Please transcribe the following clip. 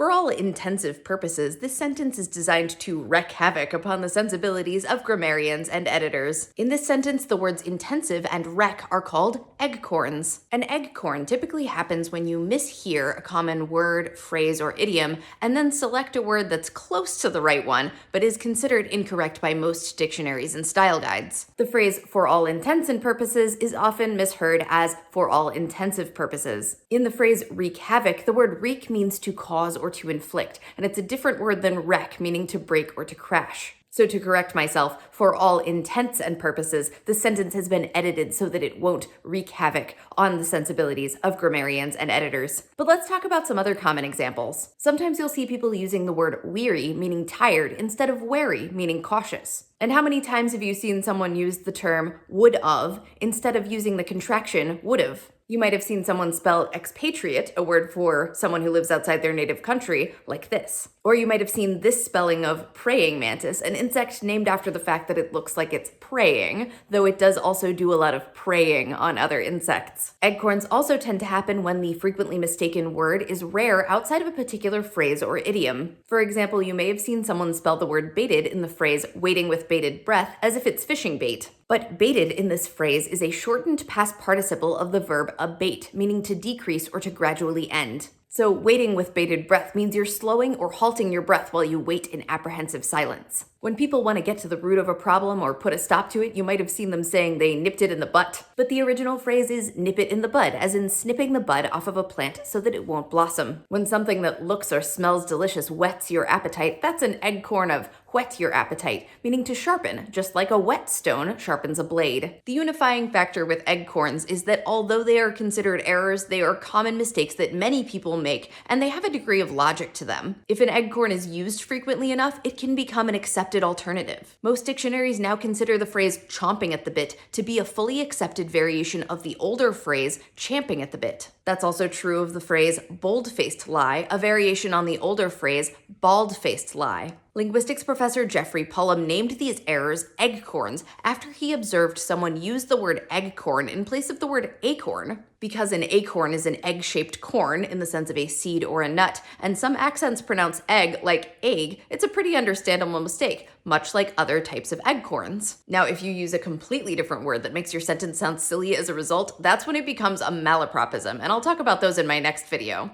For all intensive purposes, this sentence is designed to wreak havoc upon the sensibilities of grammarians and editors. In this sentence, the words intensive and wreck are called eggcorns. An eggcorn typically happens when you mishear a common word, phrase, or idiom, and then select a word that's close to the right one, but is considered incorrect by most dictionaries and style guides. The phrase for all intents and purposes is often misheard as for all intensive purposes. In the phrase wreak havoc, the word wreak means to cause or to inflict, and it's a different word than wreck, meaning to break or to crash. So to correct myself, for all intents and purposes, the sentence has been edited so that it won't wreak havoc on the sensibilities of grammarians and editors. But let's talk about some other common examples. Sometimes you'll see people using the word weary, meaning tired, instead of wary, meaning cautious. And how many times have you seen someone use the term would of instead of using the contraction would've? You might have seen someone spell expatriate, a word for someone who lives outside their native country, like this. Or you might have seen this spelling of praying mantis, an insect named after the fact that it looks like it's preying, though it does also do a lot of preying on other insects. Eggcorns also tend to happen when the frequently mistaken word is rare outside of a particular phrase or idiom. For example, you may have seen someone spell the word baited in the phrase waiting with bated breath as if it's fishing bait. But baited in this phrase is a shortened past participle of the verb abate, meaning to decrease or to gradually end. So waiting with bated breath means you're slowing or halting your breath while you wait in apprehensive silence. When people want to get to the root of a problem or put a stop to it, you might have seen them saying they nipped it in the butt. But the original phrase is nip it in the bud, as in snipping the bud off of a plant so that it won't blossom. When something that looks or smells delicious whets your appetite, that's an eggcorn of whet your appetite, meaning to sharpen, just like a whetstone sharpens a blade. The unifying factor with eggcorns is that although they are considered errors, they are common mistakes that many people make, and they have a degree of logic to them. If an eggcorn is used frequently enough, it can become an accepted alternative. Most dictionaries now consider the phrase chomping at the bit to be a fully accepted variation of the older phrase champing at the bit. That's also true of the phrase bold-faced lie, a variation on the older phrase bald-faced lie. Linguistics professor Jeffrey Pullum named these errors eggcorns after he observed someone use the word eggcorn in place of the word acorn. Because an acorn is an egg-shaped corn in the sense of a seed or a nut, and some accents pronounce egg like egg, it's a pretty understandable mistake, much like other types of eggcorns. Now, if you use a completely different word that makes your sentence sound silly as a result, that's when it becomes a malapropism, and I'll talk about those in my next video.